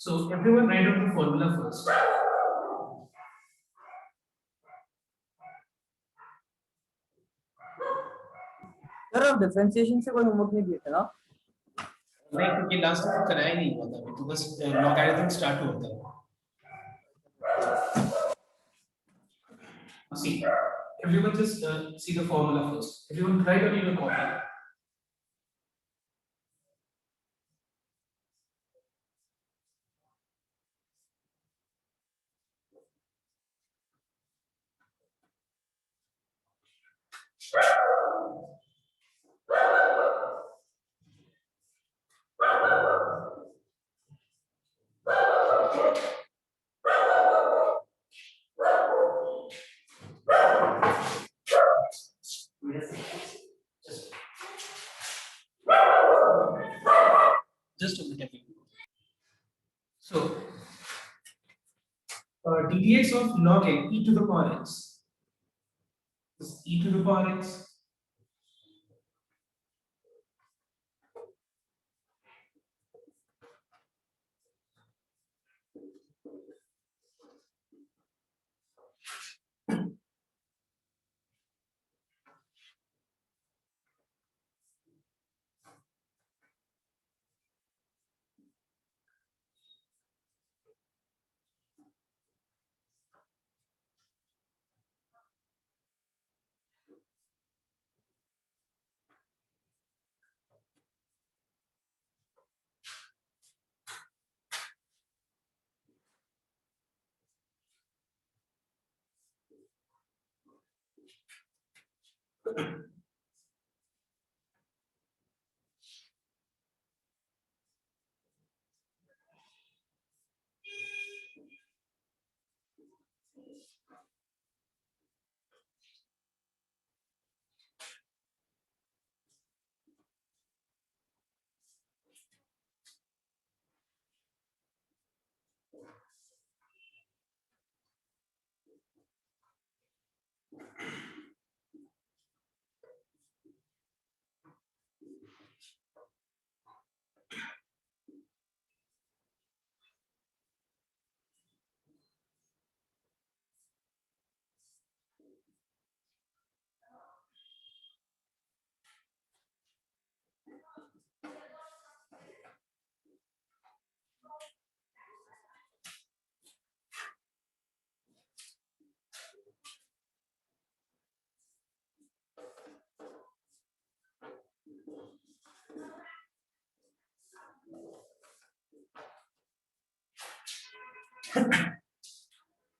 So everyone write down the formula first. Sir अब differentiation से कोई होमवर्क नहीं दिए थे ना? नहीं, क्योंकि लास्ट टाइम कराया नहीं हुआ था, तो बस लॉगरिथम स्टार्ट होता है. See, everyone just see the formula first. Everyone write down in your copy. Just a minute. So, ddx of log n e to the power x is e to the power x.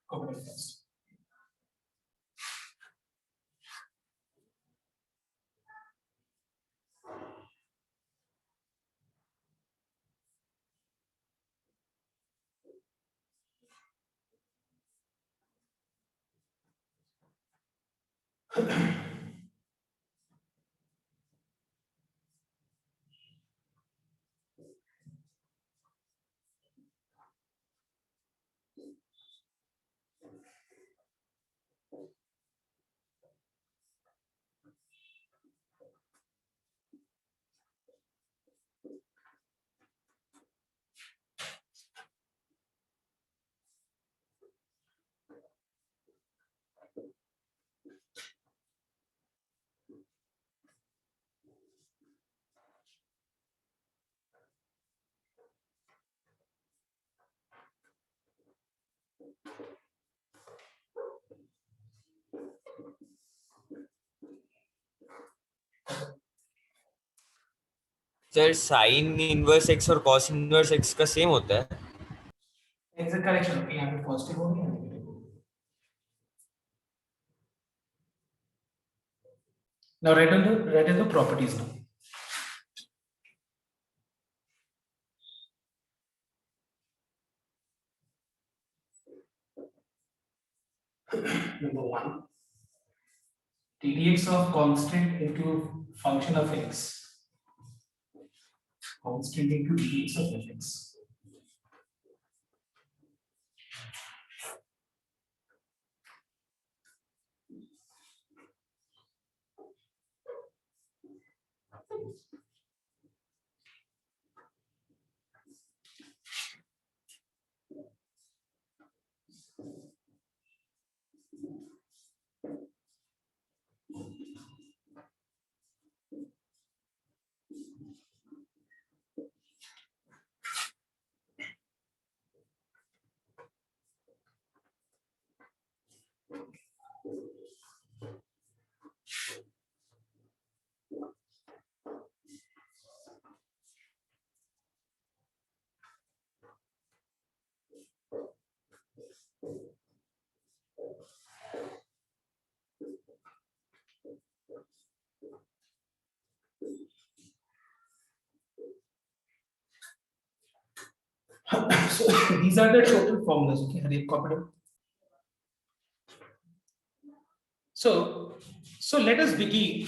Copy first. Sir sine inverse x और cos inverse x का same होता है? Exact correction. Okay, यहाँ पे positive हो गया negative. Now write down the properties now. Number one, ddx of constant into function of x. Constant into dx of fx. So these are the total formulas. Okay, हर एक को पढ़ो. So let us begin.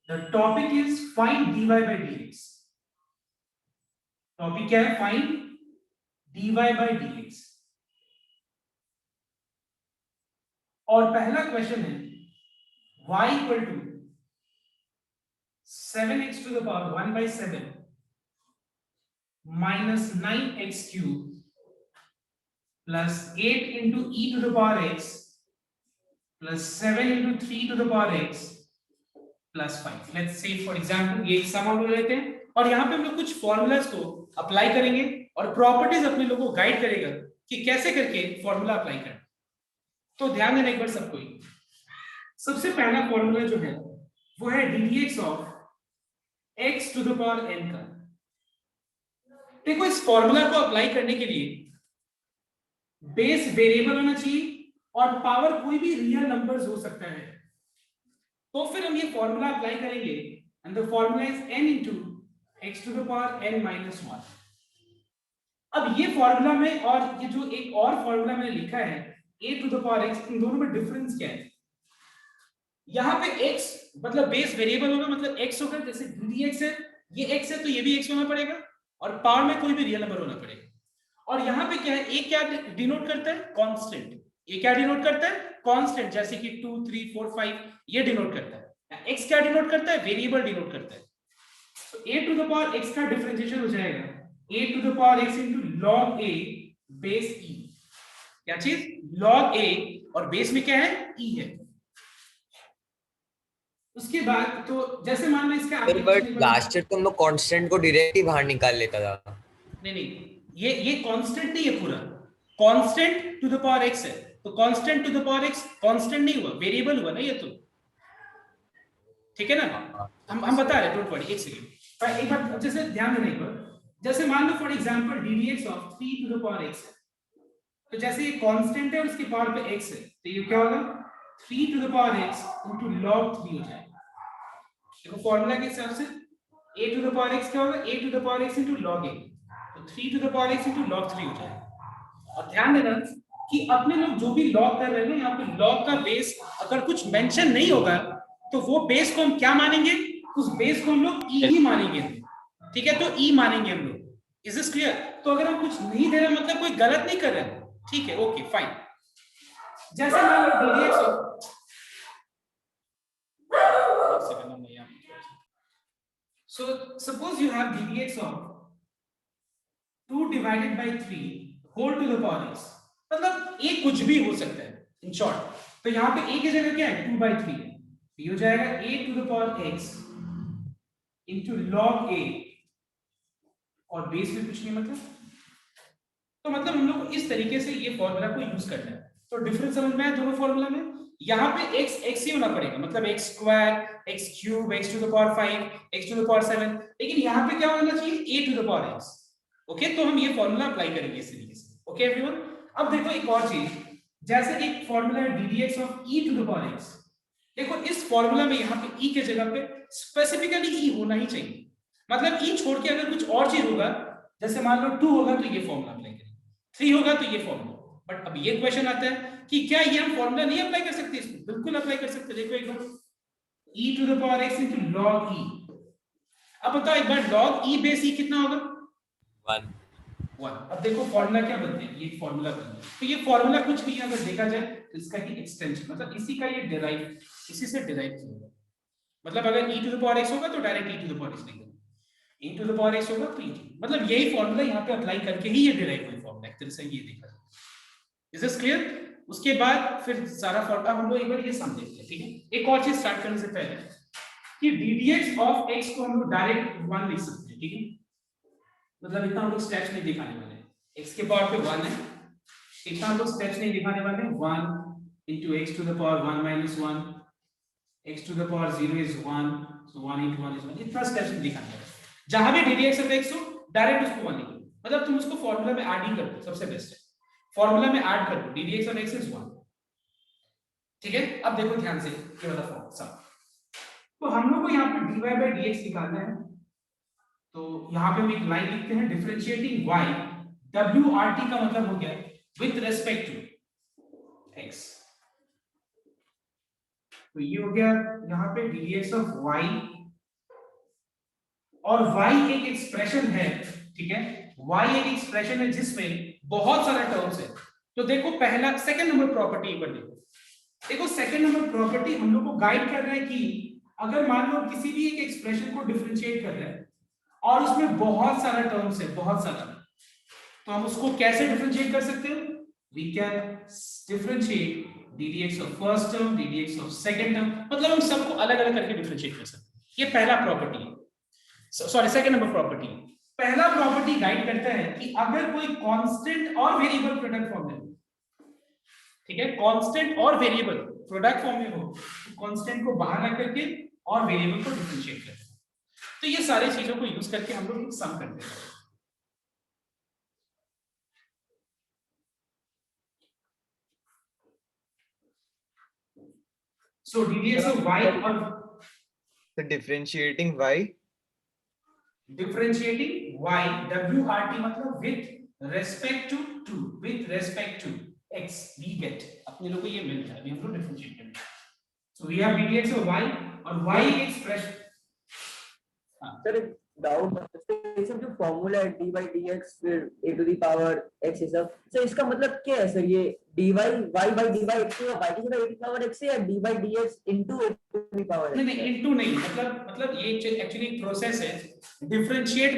The topic is find dy by dx. Topic क्या है? Find dy by dx. और पहला question है y equal to 7x to the power 1 by 7 minus 9x cube plus 8 into e to the power x plus 7 into 3 to the power x plus 5. Let's say for example ये सम हम लेते हैं और यहाँ पे हम लोग कुछ फॉर्मूलाज को अप्लाई करेंगे और प्रॉपर्टीज अपने लोगों को गाइड करेगा कि कैसे करके फॉर्मूला अप्लाई करना. तो ध्यान देना एक बार सबको. सबसे पहला फॉर्मूला जो है वो है ddx of x to the power n का. देखो इस फॉर्मूला को अप्लाई करने के लिए बेस वेरिएबल होना चाहिए और पावर कोई भी रियल नंबर्स हो सकता है. तो फिर हम ये फॉर्मूला अप्लाई करेंगे and the formula is n into x to the power n minus 1. अब ये फॉर्मूला में और ये जो एक और फॉर्मूला मैंने लिखा है a to the power x, इन दोनों में डिफरेंस क्या है? यहाँ पे x मतलब बेस वेरिएबल होगा, मतलब x होगा. जैसे dx है, ये x है तो ये भी x होना पड़ेगा और पावर में कोई भी रियल नंबर होना पड़ेगा. और यहाँ पे क्या है, a क्या डिनोट करता है? कांस्टेंट. ये क्या डिनोट करता है? कांस्टेंट. जैसे कि 2 3 4 5 ये डिनोट करता है. x क्या डिनोट करता है? वेरिएबल डिनोट करता है. तो a to the power x का डिफरेंशिएशन हो जाएगा a to the power x into log a base e. क्या चीज? log a और बेस में क्या है? e है. उसके बाद तो जैसे मान लो इसका बट लास्ट ईयर तो हम लोग कांस्टेंट को डायरेक्ट ही बाहर निकाल लेता था. नहीं, ये कांस्टेंट नहीं है पूरा. Constant to the power x है तो constant to the power x constant नहीं हुआ, वेरिएबल हुआ ना ये तो. ठीक है ना? हम बता रहे, डोंट वरी. एक सेकंड पर एक बार जैसे ध्यान देना एक बार. जैसे मान लो for example ddx of 3 to the power x है. तो जैसे ये कांस्टेंट है और उसके पावर पे x है तो ये क्या होगा? 3 to the power x into log 3 हो जाएगा. देखो फॉर्मूला के हिसाब से a to the power x क्या होगा? a to the power x into log a. तो 3 to the power x into log 3 हो जाएगा. और ध्यान देना कि अपने लोग जो भी लॉग कर रहे हैं ना, यहाँ पे लॉग का बेस अगर कुछ मेंशन नहीं होगा तो वो बेस को हम क्या मानेंगे? उस बेस को हम लोग e ही मानेंगे. ठीक है, तो e मानेंगे हम लोग. Is this clear? तो अगर हम कुछ नहीं दे रहे मतलब कोई गलत नहीं कर रहे हैं. ठीक है, ओके फाइन. जैसे मान लो ddx so suppose you have ddx of 2 divided by 3 whole to the power x. मतलब a कुछ भी हो सकता है इन शॉर्ट. तो यहाँ पे a की जगह क्या है? 2 by 3 है. ये हो जाएगा a to the power x into log a और बेस में कुछ नहीं मतलब. तो मतलब हम लोग को इस तरीके से ये फॉर्मूला को यूज करना है. तो डिफरेंस समझ में आया दोनों फॉर्मूला में? यहाँ पे x ही होना पड़ेगा, मतलब x square, x cube, x to the power 5, x to the power 7. लेकिन यहाँ पे क्या होना चाहिए? a to the power x. Okay, तो हम ये फॉर्मूला अप्लाई करेंगे इस तरीके से. Okay everyone. अब देखो एक और चीज, जैसे एक फॉर्मूला है ddx of e to the power x. देखो इस फॉर्मूला में यहाँ पे e के जगह पे स्पेसिफिकली e होना ही चाहिए. मतलब e छोड़ के अगर कुछ और चीज होगा, जैसे मान लो 2 होगा तो ये फॉर्मूला अप्लाई करेंगे, 3 होगा तो ये फॉर्मूला. बट अब ये क्वेश्चन आता है कि क्या ये हम फॉर्मूला नहीं अप्लाई कर सकते? इसको बिल्कुल अप्लाई कर सकते. देखो एक बार e to the power x into log e. अब बताओ एक बार log e बेस e कितना होगा? 1. अब देखो फॉर्मूला क्या बनते हैं? ये फॉर्मूला बनता है. तो ये फॉर्मूला कुछ नहीं है अगर देखा जाए तो इसका ही एक्सटेंशन, मतलब इसी का ये डिराइव, इसी से डिराइव किया होगा. मतलब अगर e to the power x होगा तो direct e to the power x लिखेंगे, e to the power x होगा तो e. मतलब यही फॉर्मूला यहाँ पे अप्लाई करके ही ये डिराइव हुई फॉर्मूला. एक तरह से ये देखा जाए. Is this clear? उसके बाद फिर सारा फॉर्मूला हम लोग एक बार ये समझ लेते हैं. ठीक है, एक और चीज स्टार्ट करने से पहले कि ddx ऑफ x को हम लोग डायरेक्ट 1 लिख सकते हैं. ठीक है, मतलब इतना हम लोग स्टेप्स नहीं दिखाने वाले. x के पावर पे 1 है, इतना हम लोग स्टेप्स नहीं दिखाने वाले. 1 into x to the power 1 minus 1, x to the power 0 is 1, so 1 into 1 is 1. इतना स्टेप्स नहीं दिखाने वाले. जहां भी ddx ऑफ x हो डायरेक्ट उसको 1 लिखो. मतलब तुम उसको फॉर्मूला में ऐड ही कर दो, सबसे बेस्ट है. फॉर्मूला में ऐड कर दो ddx ऑफ x is 1. ठीक है, अब देखो ध्यान से ये वाला फॉर्मूला. तो हम लोग को यहाँ पे dy by dx निकालना है. तो यहाँ पे हम एक लाइन लिखते हैं, डिफरेंशिएटिंग y, WRT का मतलब हो गया विथ रेस्पेक्ट टू x। तो ये हो गया यहाँ पे dx ऑफ y, और y एक एक्सप्रेशन है, ठीक है, y एक एक्सप्रेशन है जिसमें बहुत सारे टर्म्स है। तो देखो पहला सेकंड नंबर प्रॉपर्टी एक बार देखो सेकंड नंबर प्रॉपर्टी हम लोग को गाइड कर रहा है कि अगर मान लो किसी भी एक एक्सप्रेशन को डिफरेंशिएट कर रहे हैं और उसमें बहुत सारा टर्म्स है, बहुत सारा, तो हम उसको कैसे डिफरेंशिएट कर सकते हैं? We can differentiate ddx of first term, ddx of second term, मतलब हम सबको अलग अलग करके डिफरेंशिएट कर सकते हैं। ये पहला प्रॉपर्टी है, सॉरी सेकंड नंबर प्रॉपर्टी। पहला प्रॉपर्टी गाइड करता है कि अगर कोई कांस्टेंट और वेरिएबल प्रोडक्ट फॉर्म में, ठीक है, कांस्टेंट और वेरिएबल प्रोडक्ट फॉर्म में हो, तो कांस्टेंट को बाहर रख करके और वेरिएबल को डिफरेंशिएट करते हैं। तो ये सारी चीजों को यूज करके हम लोग सम करते हैं। So ddx of y और So differentiating y, differentiating y, WRT मतलब with respect to x we get, अपने लोग को ये मिलता है, अभी हम लोग डिफरेंशिएट करेंगे। So we have ddx of y और y एक्सप्रेशन। सर एक डाउट, ये सब जो फॉर्मूला है dy dx फिर a to the power x ये सब, सर इसका मतलब क्या है सर? ये dy y by dy x या y की जगह a to the power x या dy dx into a to the power x? नहीं इनटू नहीं, मतलब ये एक्चुअली एक प्रोसेस है। डिफरेंशिएट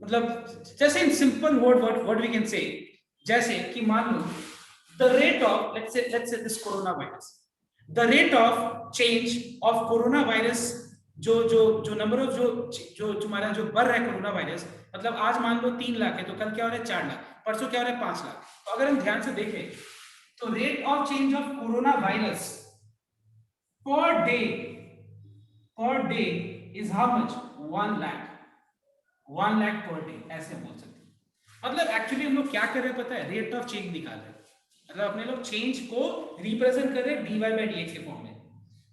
मतलब जैसे in simple word we can say, जैसे कि मान लो the rate of let's say this corona virus, the rate of change of corona virus, जो नंबर ऑफ जो तुम्हारा जो बढ़ रहा है कोरोना वायरस, मतलब आज मान लो 3 लाख है तो कल क्या हो रहा है 4 लाख, परसों क्या हो रहा है 5 लाख। तो अगर हम ध्यान से देखें तो rate of change of corona virus per day is how much? 1 lakh per day, ऐसे बोल सकते हैं। मतलब एक्चुअली हम लोग क्या कर रहे हैं पता है? रेट ऑफ चेंज निकाल रहे हैं, मतलब अपने लोग चेंज को रिप्रेजेंट कर रहे हैं dy by dx के फॉर्म में।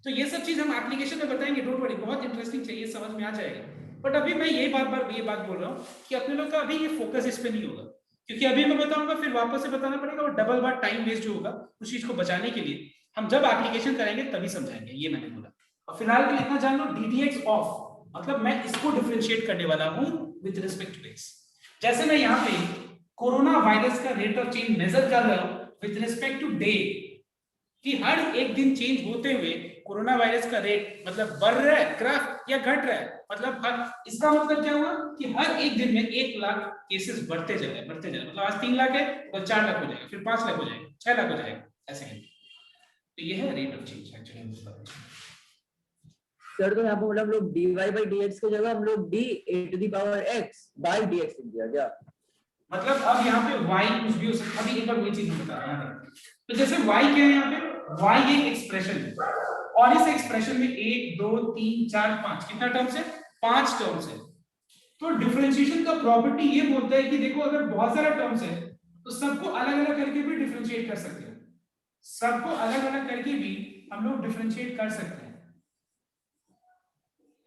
तो ये सब चीज हम एप्लीकेशन में बताएंगे, डोंट वरी, बहुत इंटरेस्टिंग चाहिए, समझ में आ जाएगा। बट अभी मैं ये बात बोल रहा हूँ कि अपने लोग का अभी ये फोकस इस पे नहीं होगा, क्योंकि अभी मैं बताऊंगा फिर वापस से बताना पड़ेगा और डबल बार टाइम वेस्ट जो होगा उस चीज को बचाने के लिए हम जब एप्लीकेशन करेंगे तभी समझाएंगे, ये मैंने बोला। और फिलहाल के लिए इतना जान लो, ddx ऑफ मतलब मैं इसको डिफरेंशिएट करने वाला हूं विद रिस्पेक्ट टू x। जैसे मैं यहाँ पे कोरोना वायरस का रेट ऑफ चेंज मेजर कर रहा हूं विद रिस्पेक्ट टू डे, कि हर एक दिन चेंज होते हुए कोरोना वायरस का रेट मतलब बढ़ रहा है ग्राफ या घट रहा है, मतलब इसका मतलब क्या हुआ कि हर एक दिन में 1 लाख केसेस बढ़ते जा रहे हैं, मतलब आज 3 लाख है तो 4 लाख हो जाएगा, फिर 5 लाख हो जाएगा, 6 लाख हो जाएगा, ऐसे ही। तो ये है rate of change actually. Sir तो यहाँ पे मतलब हम लोग dy by dx की जगह हम लोग d a to the power x by dx लिख दिया क्या? मतलब अब यहाँ पे y कुछ भी हो सकता है। अभी एक बार वही चीज बता रहा हूँ, तो जैसे y क्या है यहाँ पे? y एक एक्सप्रेशन है और इस एक्सप्रेशन में 1 2 3 4 5 कितना टर्म्स है? 5 टर्म्स है। तो डिफरेंशिएशन का प्रॉपर्टी ये बोलता है कि देखो अगर बहुत सारा टर्म्स है तो सबको अलग अलग करके भी डिफरेंशिएट कर सकते हैं, सबको अलग अलग करके भी हम लोग डिफरेंशिएट कर सकते हैं।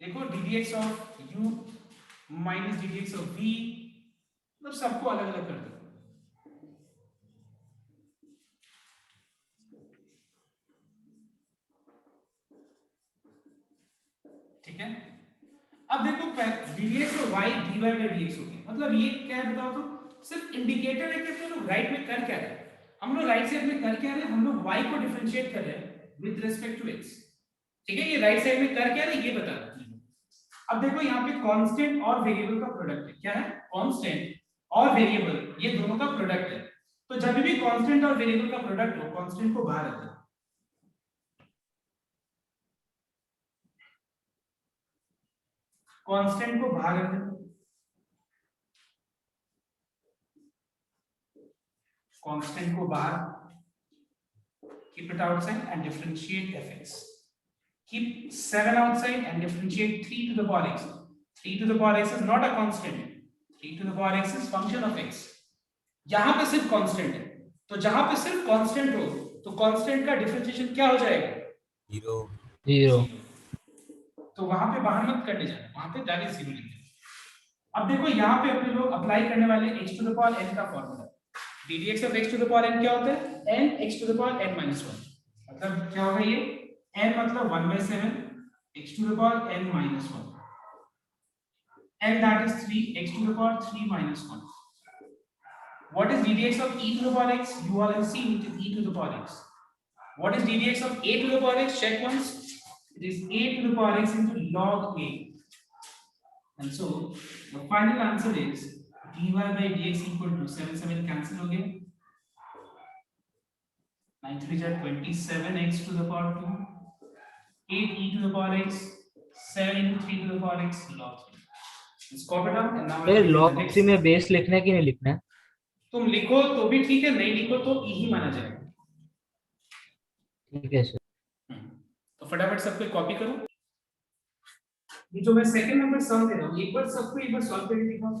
देखो ddx of u minus ddx of v, मतलब सबको अलग अलग कर दो। ठीक है, अब देखो ddx और y dy by dx हो गया, मतलब ये क्या है बताओ तो? सिर्फ इंडिकेटर है कि हम लोग राइट में कर क्या रहे हैं, हम लोग राइट साइड में कर क्या रहे हैं? हम लोग y को डिफरेंशिएट कर रहे हैं विद रिस्पेक्ट टू x। ठीक है, ये राइट साइड में कर क्या रहे हैं ये बता रहे हैं। अब देखो यहाँ पे कांस्टेंट और वेरिएबल का प्रोडक्ट है, क्या है? कांस्टेंट और वेरिएबल, ये दोनों का प्रोडक्ट है। तो जब भी कांस्टेंट और वेरिएबल का प्रोडक्ट हो, कांस्टेंट को बाहर रखो, कांस्टेंट को बाहर रख दो, कांस्टेंट को बाहर, keep it outside and differentiate fx, keep 7 outside and differentiate 3 to the power x. 3 to the power x is not a constant, 3 to the power x is function of x। यहां पे सिर्फ constant है, तो जहां पे सिर्फ constant हो तो कांस्टेंट का डिफरेंशिएशन क्या हो जाएगा? 0। तो वहां पे बाहर मत करने जाना, वहां पे डायरेक्ट 0 लिख देना। अब देखो यहाँ पे अपने लोग अप्लाई करने वाले x to the power n का formula. ddx of x to the power n क्या होता है? n x to the power n minus 1। मतलब क्या होगा ये? n मतलब 1/7 x to the power n minus 1, and that is 3 x to the power 3 minus 1. What is ddx of e to the power x? You all have seen it is e to the power x. What is ddx of a to the power x? Check once. It is a to the power x into log a. And so the final answer is dy by dx equal to 7 cancel हो गया, 9 3 are 27 x to the power 2, 8 e to the power x, 7 into 3 to the power x log 3. Let's copy down and now ये log 3 में base लिखना है कि नहीं लिखना है? तुम लिखो तो भी ठीक है, नहीं लिखो तो e ही माना जाएगा। ठीक है सर। तो फटाफट सबको कॉपी करो। ये जो मैं सेकंड नंबर सम दे रहा हूँ एक बार सबको एक बार सॉल्व करके दिखाओ।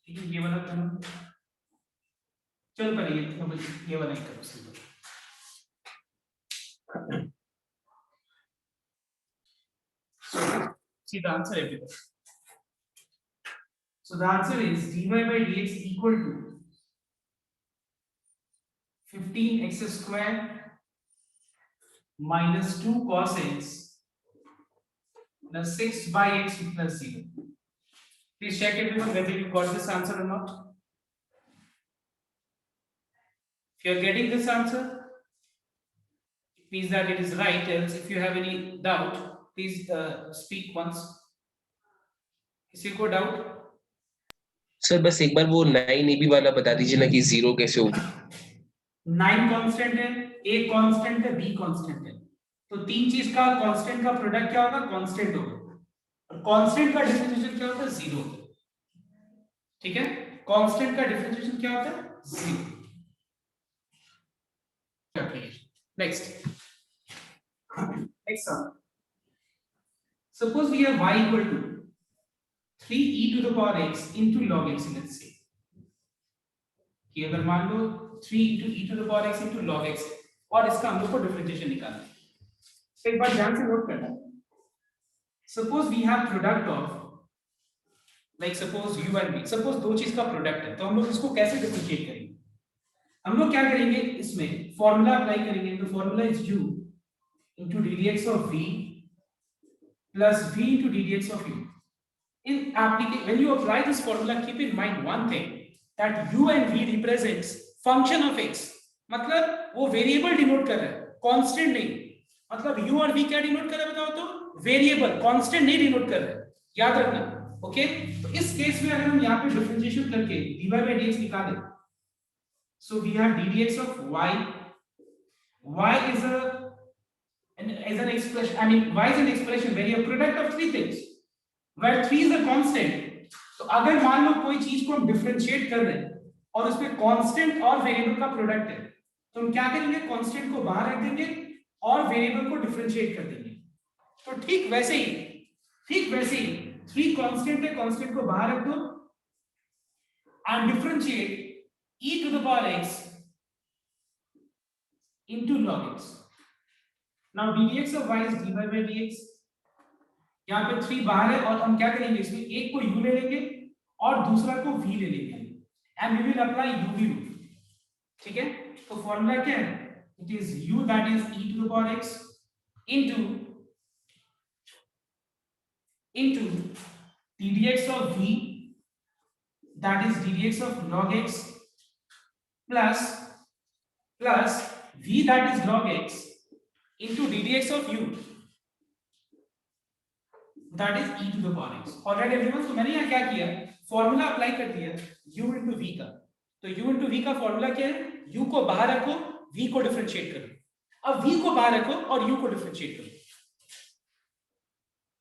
ठीक है, ये वाला करो। चल पर ये वाला ही करो simple. See the answer everything. So the answer is dy by dx equal to 15x square minus 2 cos x plus 6 by x plus 0. Please check everyone whether you got this answer or not. If you are getting this answer, it means that it is right. Else, if you have any doubt, please speak once. किसी को doubt? Sir बस एक बार वो 9ab वाला बता दीजिए ना कि 0 कैसे हो। 9 कांस्टेंट है, a कांस्टेंट है, b कांस्टेंट है, तो तीन चीज का कांस्टेंट का प्रोडक्ट क्या होगा? कांस्टेंट होगा। और कांस्टेंट का डिफरेंशिएशन क्या होता है? 0। ठीक है, कांस्टेंट का डिफरेंशिएशन क्या होता है? 0। Next sum. Suppose we have y equal to 3e to the power x into log x, let's say कि अगर मान लो 3 into e to the power x into log x और इसका हम लोग को डिफरेंशिएशन निकालना है। तो एक बार ध्यान से नोट करना। Suppose we have product of like suppose u and v, suppose दो चीज का प्रोडक्ट है, तो हम लोग इसको कैसे डिफरेंशिएट करेंगे? हम लोग क्या करेंगे, इसमें फॉर्मूला अप्लाई करेंगे। तो formula is u into ddx of v plus v into ddx of u. In application, when you apply this formula, keep in mind one thing, that u and v represents function of x. मतलब वो variable denote कर रहा है, constant नहीं। मतलब u और v क्या denote कर रहा है बताओ तो? वेरिएबल, कांस्टेंट नहीं डिनोट कर रहा है, याद रखना। ओके, तो इस केस में अगर हम यहाँ पे डिफरेंशिएशन करके dy by dx निकालें, so we have ddx of y is an expression, I mean y is an expression where you have product of three things, where 3 is a constant. तो अगर मान लो कोई चीज को हम डिफरेंशिएट कर रहे हैं और उसमें कांस्टेंट और वेरिएबल का प्रोडक्ट है, तो हम क्या करेंगे? कांस्टेंट को बाहर रख देंगे और वेरिएबल को डिफरेंशिएट कर देंगे। तो ठीक वैसे ही 3 कांस्टेंट है, कांस्टेंट को बाहर रख दो and differentiate e to the power x into log x. Now ddx of y is dy by dx. यहाँ पे 3 बाहर है और हम क्या करेंगे? इसमें एक को u ले लेंगे और दूसरा को v ले लेंगे and we will apply uv rule. ठीक है, तो फॉर्मूला क्या है? It is u that is e to the power x into ddx of v that is ddx of log x plus v that is log x into ddx of u that is e to the power x. Alright everyone, तो मैंने यहाँ क्या किया? Formula apply कर दिया u into v का। तो u into v का फॉर्मूला क्या है? u को बाहर रखो, v को डिफरेंशिएट करो। अब v को बाहर रखो और u को डिफरेंशिएट करो।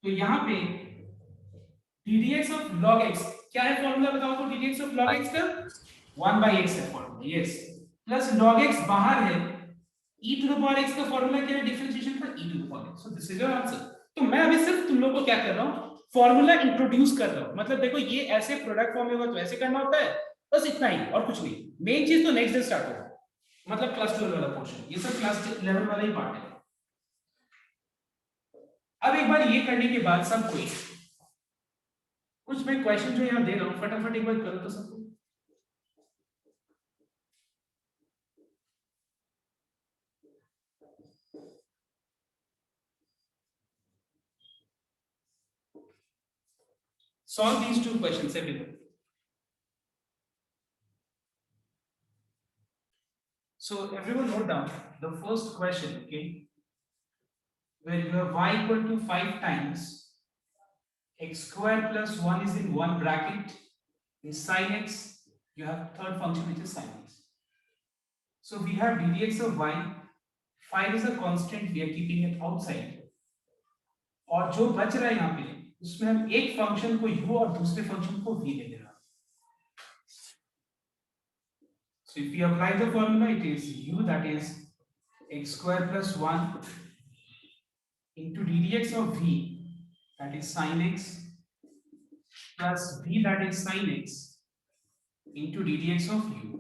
तो यहाँ पे ddx of log x क्या है फॉर्मूला बताओ तो? ddx of log x का 1/x है formula, yes, plus log x बाहर है, e to the power x का फॉर्मूला क्या है डिफरेंशिएशन का? e to the power x. So this is your answer. तो मैं अभी सिर्फ तुम लोगों को क्या कर रहा हूँ? फॉर्मूला इंट्रोड्यूस कर रहा हूं, मतलब देखो ये ऐसे प्रोडक्ट फॉर्म में होगा तो ऐसे करना होता है, बस इतना ही और कुछ नहीं। मेन चीज तो नेक्स्ट डे स्टार्ट होगा, मतलब क्लास 12 वाला पोर्शन, ये सब क्लास 11 वाला ही पार्ट है। अब एक बार ये करने के बाद सब कोई कुछ मैं क्वेश्चन जो यहाँ दे रहा हूँ फटाफट एक बार करो तो सबको। Solve these two questions, everyone. So everyone note down the first question, okay? Where you have y equal to 5 times x square plus 1 is in one bracket is sin x, you have third function which is sin x. So we have ddx of y, 5 is a constant, we are keeping it outside. और जो बच रहा है यहाँ पे उसमें हम एक फंक्शन को u और दूसरे फंक्शन को v ले ले रहा हैं. So if we apply the formula, it is u, that is x square plus 1 into ddx of v, that is sin x, plus v, that is sin x, into ddx of u.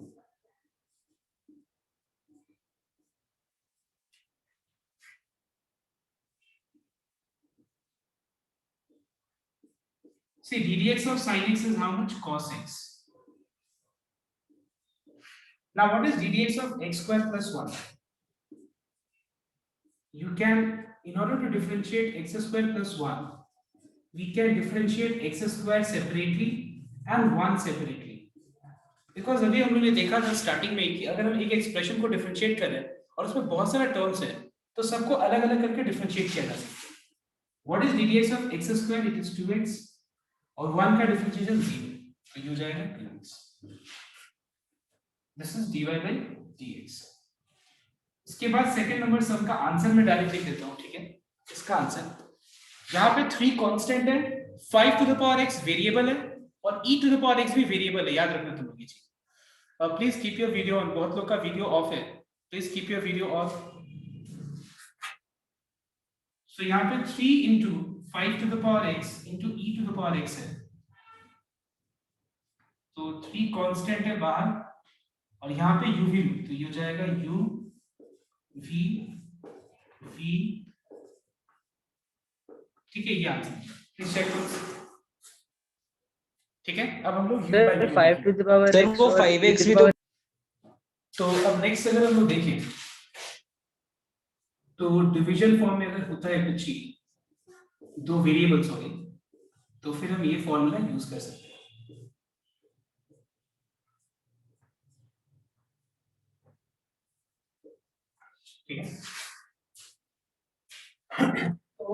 See, ddx of sin x is how much? Cos x. Now what is ddx of x square plus 1? You can, in order to differentiate x square plus 1, we can differentiate x square separately and 1 separately. Because अभी हम लोगों ने देखा था starting में कि अगर हम एक एक्सप्रेशन को डिफरेंशिएट करें और उसमें बहुत सारे टर्म्स हैं तो सबको अलग अलग करके डिफरेंशिएट किया जा सकता है. What is ddx of x square? It is 2x और 1 का डिफरेंशिएशन 0, तो ये हो जाएगा 2x. This is dy by dx. इसके बाद सेकंड नंबर सम का आंसर मैं डायरेक्ट लिख देता हूं, ठीक है? इसका आंसर यहाँ पे 3 कांस्टेंट है, 5 to the power x variable है और e to the power x भी वेरिएबल है, याद रखना तुम लोग ये चीज. Please keep your video on, बहुत लोग का वीडियो ऑफ है, please keep your video off. So यहाँ पे 3 into 5 to the power x into e to the power x है, तो 3 कांस्टेंट है बाहर और यहाँ पे u भी, तो ये हो जाएगा u v v, ठीक है? ये आंसर प्लीज चेक करो, ठीक है? अब हम लोग sir 5 to the power sir वो 5x भी तो अब नेक्स्ट अगर हम लोग देखें तो डिवीजन फॉर्म में अगर होता है कुछ ही दो वेरिएबल्स हो गए तो फिर हम ये फॉर्मूला यूज कर सकते हैं. ठीक है? So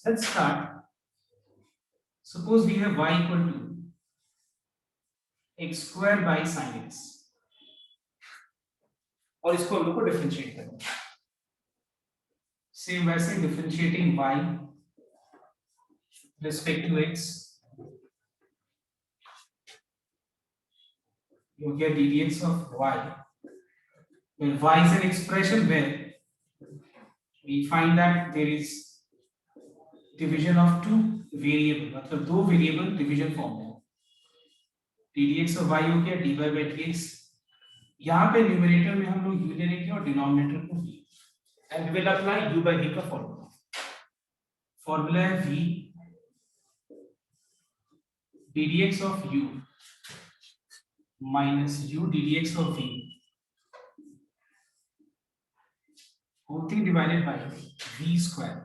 let's start. Suppose we have y equal to x square by sin x और इसको हम लोग को डिफरेंशिएट करना है. सेम वैसे differentiating y respect to x, you get ddx of y, where y is an expression where we find that there is division of two variable, मतलब दो वेरिएबल डिवीजन फॉर्म में. ddx of y हो गया dy by dx, यहाँ पे numerator में हम लोग u ले लेंगे और डिनोमिनेटर को v, and we will apply u by v का फॉर्मूला. फॉर्मूला है v ddx of u minus u ddx of v whole thing divided by v square.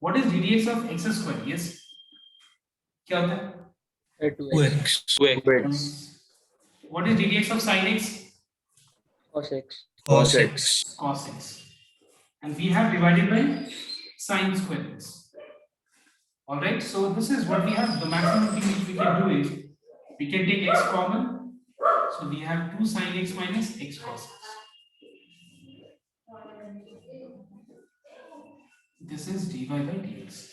What is ddx of x square? Yes, क्या होता है? 2x. What is ddx of sin x? cos x. Cos x. Cos x. And we have divided by sin square x. All right. So this is what we have. The maximum thing which we can do is we can take x common. So we have 2 sin x minus x cos x. This is dy by dx.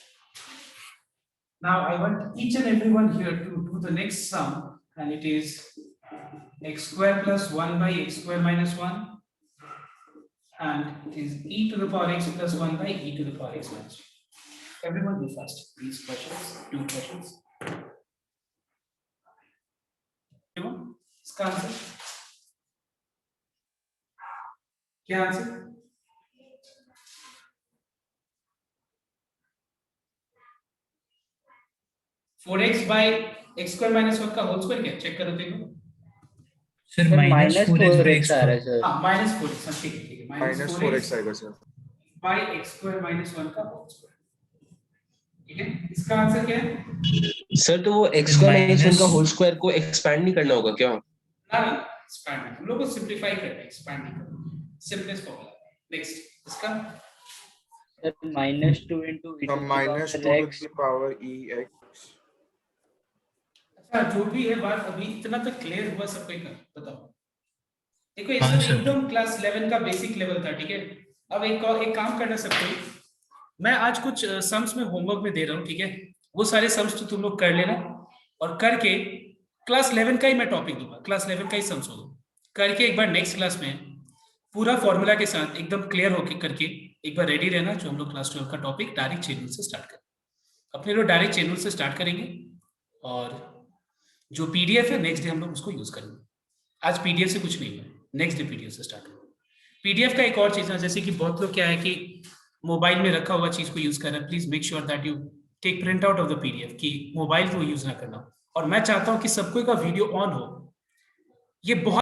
Now I want each and everyone here to do the next sum, and it is x square plus 1 by x square minus 1 and it is e to the power x plus 1 by e to the power x minus 1. Everyone do first these questions, 2 questions. इसका answer क्या answer? Four x by x square minus one का whole square क्या check करो देखो sir sir minus minus 4x four by x आ रहा है sir हाँ माइनस फोर एक्स ठीक है ठीक है माइनस 4x आएगा sir by x square minus one का होल स्क्वायर ठीक है इसका आंसर क्या है? सर तो वो x स्क्वायर माइनस 1 का Minus- होल स्क्वायर को एक्सपैंड नहीं करना होगा क्या? ना एक्सपैंड हम लोग को सिंपलीफाई करना है एक्सपैंड नहीं करना सिंपलेस्ट फॉर्मूला नेक्स्ट इसका sir -2 into e to the minus power 2 x to the power ex अच्छा जो भी है बात अभी इतना तो क्लियर हुआ सबको एक बताओ देखो ये हाँ, सब सर। एकदम क्लास 11 का बेसिक लेवल था ठीक है अब एक काम करना सबको मैं आज कुछ सम्स में होमवर्क में दे रहा हूँ ठीक है वो सारे सम्स तो तुम लोग कर लेना और करके क्लास 11 का ही मैं टॉपिक दूंगा क्लास 11 का ही सम्स होगा करके एक बार नेक्स्ट क्लास में पूरा फॉर्मूला के साथ एकदम क्लियर होके करके एक बार रेडी रहना जो हम लोग क्लास 12 का टॉपिक डायरेक्ट चैनल से स्टार्ट करें अपने लोग डायरेक्ट चैनल से स्टार्ट करेंगे और जो पीडीएफ है नेक्स्ट डे हम लोग उसको यूज करेंगे आज पीडीएफ से कुछ नहीं है नेक्स्ट डे पीडीएफ से स्टार्ट होगा पीडीएफ का एक और चीज है जैसे कि बहुत लोग क्या है कि मोबाइल में रखा हुआ चीज को यूज कर रहे हैं please make sure that you take print out of the PDF कि मोबाइल को यूज ना करना और मैं चाहता हूं कि सबको का वीडियो ऑन हो ये बहुत